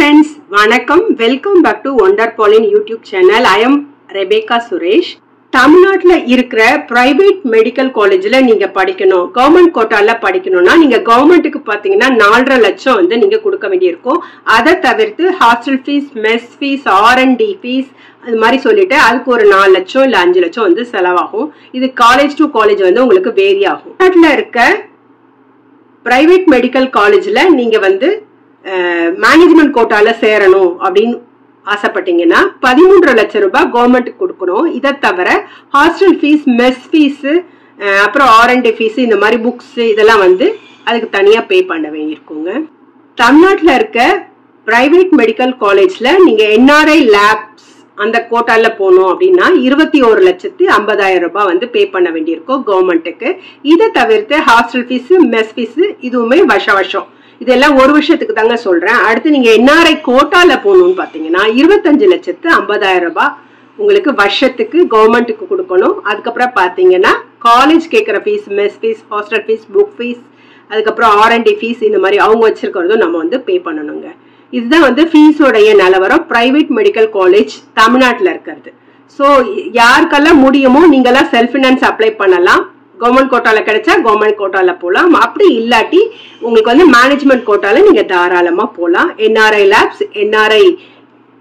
friends, வணக்கம். Welcome back to Wonder Pauline YouTube channel. I am Rebecca Suresh. தமிழ்நாட்டுல இருக்கிற private medical காலேஜ்ல நீங்க படிக்கணும், கவர்மெண்ட் கோட்டால படிக்கணும்னா நீங்க கவர்மெண்ட்டுக்கு பாத்தீங்கன்னா 4.5 லட்சம் வந்து நீங்க கொடுக்க வேண்டியிருக்கும். அதை தவிர்த்து hostel fees, mess fees, R&D fees அது மாதிரி சொல்லிட்டு அதுக்கு ஒரு 4 லட்சம் இல்ல 5 லட்சம் வந்து செலவாகும். இது காலேஜ் டு காலேஜ் வந்து உங்களுக்கு வேரி ஆகும். தமிழ்நாட்டுல இருக்க பிரைவேட் மெடிக்கல் காலேஜ்ல நீங்க வந்து மேனேஜ்மெண்ட் கோட்டால சேரணும் அப்படின்னு ஆசைப்பட்டீங்கன்னா 13.5 லட்சம் ரூபாய் கவர்மெண்ட்டுக்கு கொடுக்கணும். இதை தவிர ஹாஸ்டல் ஃபீஸ், மெஸ் ஃபீஸ், அப்புறம் R&D ஃபீஸ், இந்த மாதிரி புக்ஸ் இதெல்லாம் வந்து அதுக்கு தனியா பே பண்ண வேண்டியிருக்குங்க. தமிழ்நாட்டில் இருக்க பிரைவேட் மெடிக்கல் காலேஜ்ல நீங்க NRI லேப்ஸ் அந்த கோட்டால போனோம் அப்படின்னா 21,50,000 ரூபாய் வந்து பே பண்ண வேண்டியிருக்கும் கவர்மெண்ட்டுக்கு. இதை தவிர்த்து ஹாஸ்டல் ஃபீஸ், மெஸ் ஃபீஸ் இதுவுமே வருஷம் இதெல்லாம் ஒரு வருஷத்துக்கு தாங்க சொல்றேன். அடுத்து நீங்க NRI கோட்டால போகணும்னு பாத்தீங்கன்னா 25,50,000 ரூபாய் உங்களுக்கு வருஷத்துக்கு கவர்மெண்ட்டுக்கு கொடுக்கணும். அதுக்கப்புறம் பாத்தீங்கன்னா காலேஜ் கேட்கிற fees, mess fees, hostel fees, book fees, அதுக்கப்புறம் R&D ஃபீஸ் இந்த மாதிரி அவங்க வச்சிருக்கிறதும் நம்ம வந்து பே பண்ணணுங்க. இதுதான் வந்து ஃபீஸோடைய நிலவரம் பிரைவேட் மெடிக்கல் காலேஜ் தமிழ்நாட்டில் இருக்கிறது. ஸோ யாருக்கெல்லாம் முடியுமோ நீங்கெல்லாம் செல்ஃப் ஃபினான்ஸ் அப்ளை பண்ணலாம். கவர்மெண்ட் கோட்டால கிடைச்சா கவர்மெண்ட் கோட்டால போகலாம். அப்படி இல்லாட்டி உங்களுக்கு வந்து மேனேஜ்மெண்ட் கோட்டால நீங்க தாராளமா போகலாம். NRI லேப்ஸ், NRI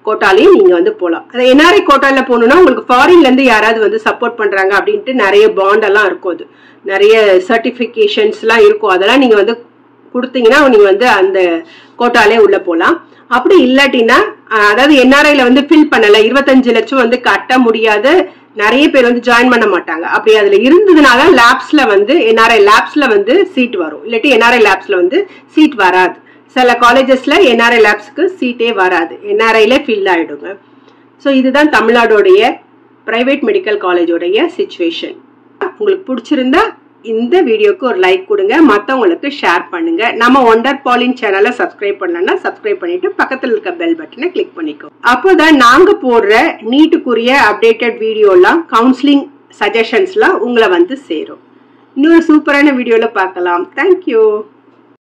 கோட்டாலையும் நீங்க வந்து போகலாம். அது NRI கோட்டால போகணும்னா உங்களுக்கு ஃபாரின்ல இருந்து யாராவது வந்து சப்போர்ட் பண்றாங்க அப்படின்ட்டு நிறைய பாண்ட் எல்லாம் இருக்கும், அது நிறைய சர்டிபிகேஷன்ஸ் எல்லாம் இருக்கும். அதெல்லாம் நீங்க வந்து கொடுத்தீங்கன்னா நீங்க வந்து அந்த கோட்டாலே உள்ள போகலாம். அப்படி இல்லாட்டினா அதாவது NRIல வந்து ஃபில் பண்ணல, 25 லட்சம் வந்து கட்ட முடியாத நிறைய பேர் வந்து ஜாயின் பண்ண மாட்டாங்க. அப்படி அதுல இருந்ததுனால லேப்ஸ்ல வந்து NRI லேப்ஸ்ல வந்து சீட் வரும், இல்லாட்டி NRI லேப்ஸ்ல வந்து சீட் வராது. சில காலேஜஸ்ல NRI லேப்ஸ்க்கு சீட்டே வராது, NRIல ஃபில் ஆயிடுங்க. ஸோ இதுதான் தமிழ்நாடுடைய பிரைவேட் மெடிக்கல் காலேஜோடைய சிச்சுவேஷன். உங்களுக்கு பிடிச்சிருந்தா இந்த வீடியோக்கு ஒரு லைக் கொடுங்க, மற்றவங்களுக்கு ஷேர் பண்ணுங்க. நம்ம ஒண்டர் பாலின் சேனலை சப்ஸ்கிரைப் பண்ணலன்னா சப்ஸ்கிரைப் பண்ணிட்டு பக்கத்தில் இருக்க பெல் பட்டனை கிளிக் பண்ணிக்கோ. அப்போதான் நாங்க போடுற நீட்டுக்குரிய அப்டேட்டட் வீடியோலாம், கவுன்சிலிங் சஜஷன்ஸ்லாம் உங்களை வந்து சேரும். இன்னொரு சூப்பரான வீடியோல பார்க்கலாம். தேங்க்யூ.